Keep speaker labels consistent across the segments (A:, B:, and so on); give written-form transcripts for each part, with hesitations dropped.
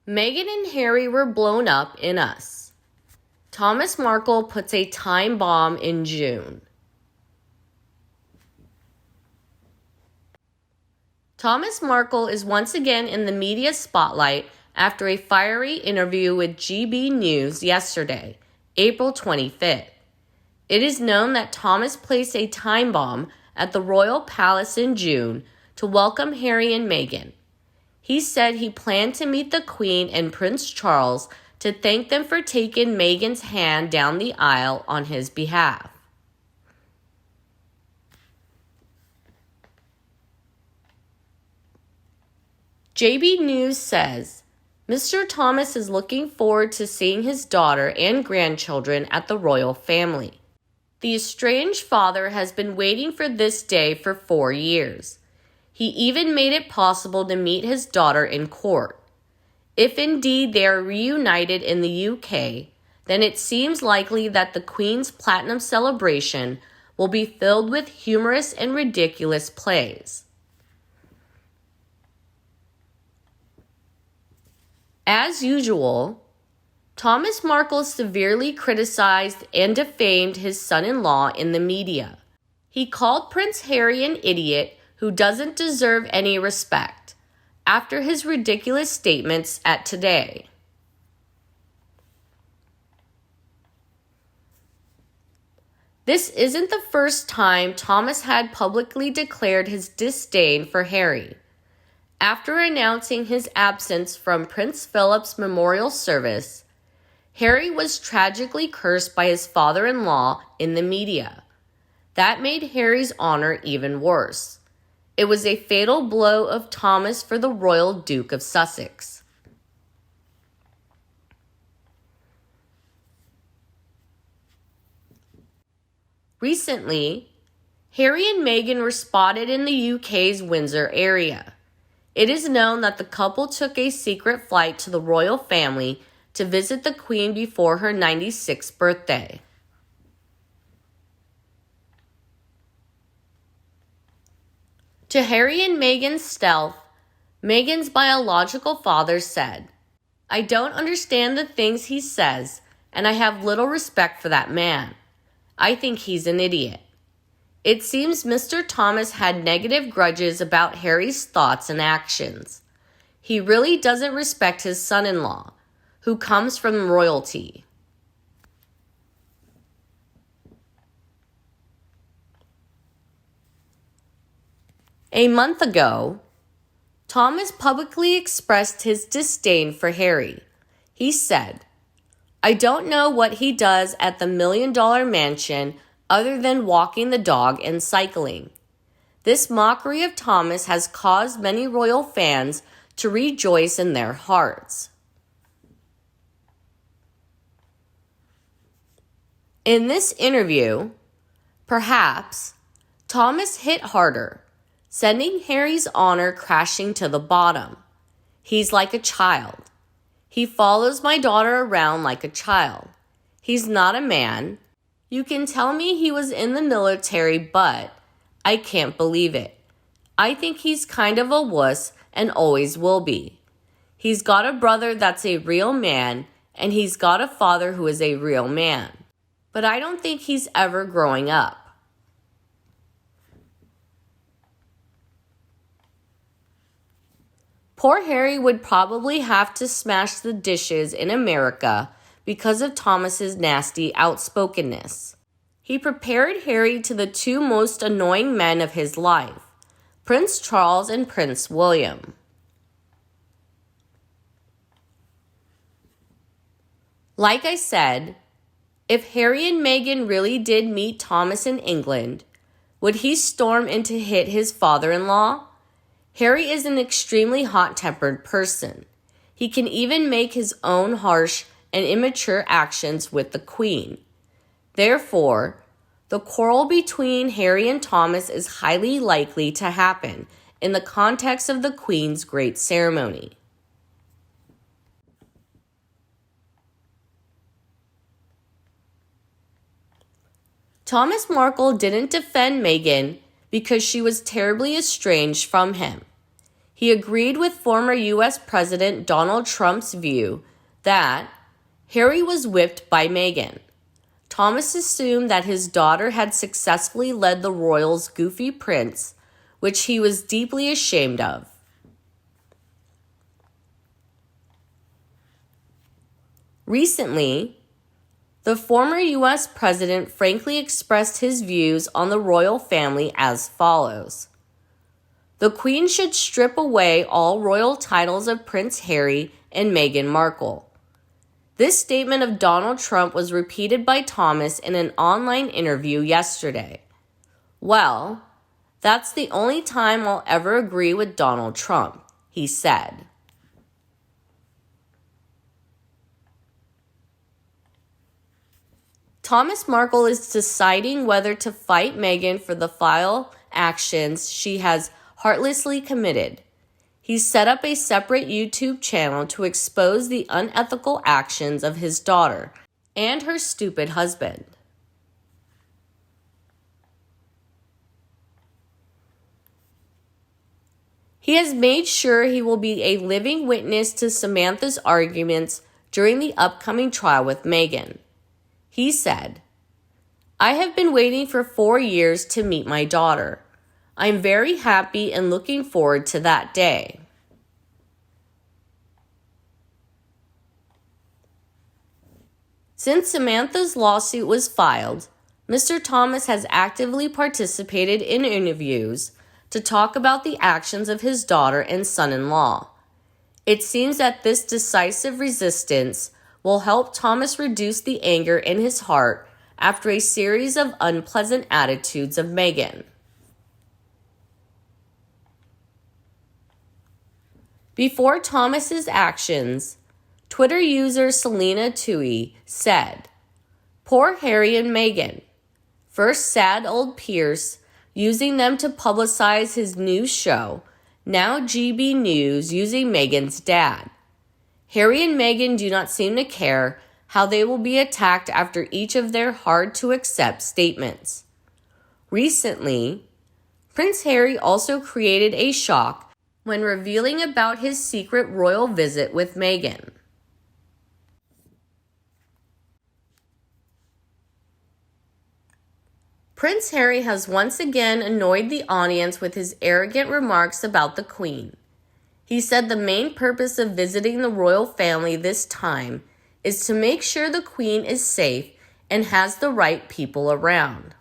A: Meghan and Harry were blown up in Us. Thomas Markle puts a time bomb in June. Thomas Markle is once again in the media spotlight after a fiery interview with GB News yesterday, April 25th. It is known that Thomas placed a time bomb at the Royal Palace in June to welcome Harry and Meghan. He said he planned to meet the Queen and Prince Charles to thank them for taking Meghan's hand down the aisle on his behalf. JB News says, Mr. Thomas is looking forward to seeing his daughter and grandchildren at the royal family. The estranged father has been waiting for this day for 4 years. He even made it possible to meet his daughter in court. If indeed they are reunited in the UK, then it seems likely that the Queen's Platinum celebration will be filled with humorous and ridiculous plays. As usual, Thomas Markle severely criticized and defamed his son-in-law in the media. He called Prince Harry an idiot who doesn't deserve any respect after his ridiculous statements at Today. This isn't the first time Thomas had publicly declared his disdain for Harry. After announcing his absence from Prince Philip's memorial service, Harry was tragically cursed by his father-in-law in the media. That made Harry's honor even worse. It was a fatal blow of Thomas for the Royal Duke of Sussex. Recently, Harry and Meghan were spotted in the UK's Windsor area. It is known that the couple took a secret flight to the royal family to visit the Queen before her 96th birthday. To Harry and Meghan's stealth, Meghan's biological father said, "I don't understand the things he says, and I have little respect for that man. I think he's an idiot." It seems Mr. Thomas had negative grudges about Harry's thoughts and actions. He really doesn't respect his son-in-law, who comes from royalty. A month ago, Thomas publicly expressed his disdain for Harry. He said, "I don't know what he does at the $1 million mansion other than walking the dog and cycling." This mockery of Thomas has caused many royal fans to rejoice in their hearts. In this interview, perhaps, Thomas hit harder, sending Harry's honor crashing to the bottom. He's like a child. He follows my daughter around like a child. He's not a man. You can tell me he was in the military, but I can't believe it. I think he's kind of a wuss and always will be. He's got a brother that's a real man, and he's got a father who is a real man. But I don't think he's ever growing up. Poor Harry would probably have to smash the dishes in America because of Thomas's nasty outspokenness. He prepared Harry to the two most annoying men of his life, Prince Charles and Prince William. Like I said, if Harry and Meghan really did meet Thomas in England, would he storm in to hit his father-in-law? Harry is an extremely hot-tempered person. He can even make his own harsh and immature actions with the Queen. Therefore, the quarrel between Harry and Thomas is highly likely to happen in the context of the Queen's great ceremony. Thomas Markle didn't defend Meghan because she was terribly estranged from him. he agreed with former U.S. President Donald Trump's view that Harry was whipped by Meghan. Thomas assumed that his daughter had successfully led the royals' goofy prince, which he was deeply ashamed of. Recently, the former U.S. president frankly expressed his views on the royal family as follows. The Queen should strip away all royal titles of Prince Harry and Meghan Markle. This statement of Donald Trump was repeated by Thomas in an online interview yesterday. Well, that's the only time I'll ever agree with Donald Trump, he said. Thomas Markle is deciding whether to fight Meghan for the vile actions she has heartlessly committed. He set up a separate YouTube channel to expose the unethical actions of his daughter and her stupid husband. He has made sure he will be a living witness to Samantha's arguments during the upcoming trial with Meghan. He said, "I have been waiting for 4 years to meet my daughter. I'm very happy and looking forward to that day." Since Samantha's lawsuit was filed, Mr. Thomas has actively participated in interviews to talk about the actions of his daughter and son-in-law. It seems that this decisive resistance will help Thomas reduce the anger in his heart after a series of unpleasant attitudes of Meghan. Before Thomas's actions, Twitter user Selena Tui said, "Poor Harry and Meghan. First sad old Pierce, using them to publicize his new show. Now GB News using Meghan's dad. Harry and Meghan do not seem to care how they will be attacked after each of their hard-to-accept statements." Recently, Prince Harry also created a shock when revealing about his secret royal visit with Meghan. Prince Harry has once again annoyed the audience with his arrogant remarks about the Queen. He said the main purpose of visiting the royal family this time is to make sure the Queen is safe and has the right people around.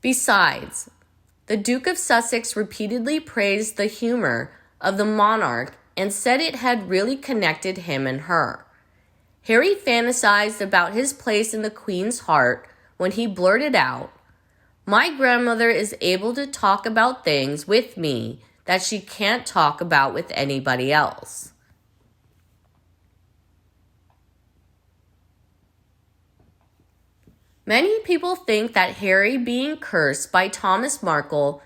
A: Besides, the Duke of Sussex repeatedly praised the humor of the monarch and said it had really connected him and her. Harry fantasized about his place in the Queen's heart when he blurted out, "My grandmother is able to talk about things with me that she can't talk about with anybody else." Many people think that Harry being cursed by Thomas Markle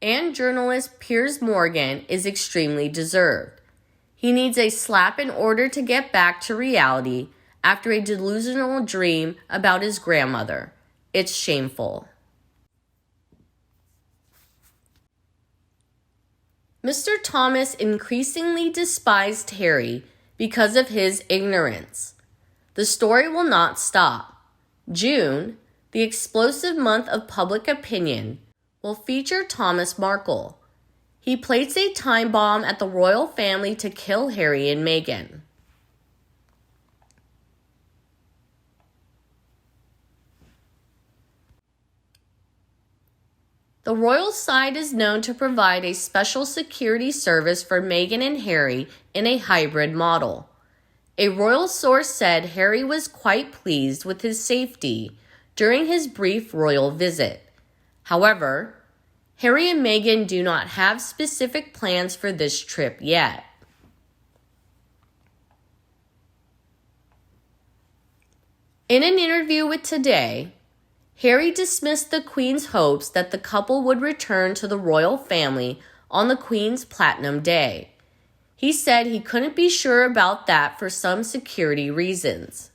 A: and journalist Piers Morgan is extremely deserved. He needs a slap in order to get back to reality after a delusional dream about his grandmother. It's shameful. Mr. Thomas increasingly despised Harry because of his ignorance. The story will not stop. June, the explosive month of public opinion, will feature Thomas Markle. He placed a time bomb at the royal family to kill Harry and Meghan. The royal side is known to provide a special security service for Meghan and Harry in a hybrid model. A royal source said Harry was quite pleased with his safety during his brief royal visit. However, Harry and Meghan do not have specific plans for this trip yet. In an interview with Today, Harry dismissed the Queen's hopes that the couple would return to the royal family on the Queen's Platinum Day. He said he couldn't be sure about that for some security reasons.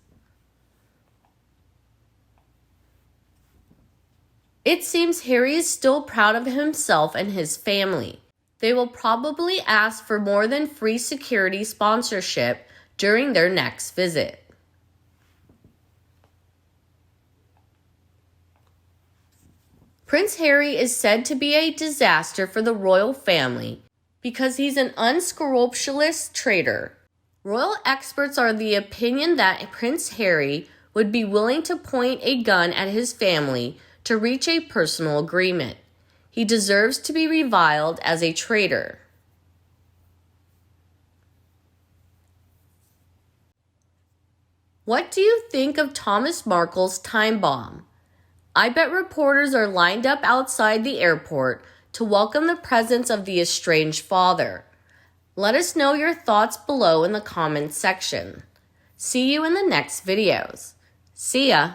A: It seems Harry is still proud of himself and his family. They will probably ask for more than free security sponsorship during their next visit. Prince Harry is said to be a disaster for the royal family because he's an unscrupulous traitor. Royal experts are of the opinion that Prince Harry would be willing to point a gun at his family to reach a personal agreement. He deserves to be reviled as a traitor. What do you think of Thomas Markle's time bomb? I bet reporters are lined up outside the airport to welcome the presence of the estranged father. Let us know your thoughts below in the comments section. See you in the next videos. See ya!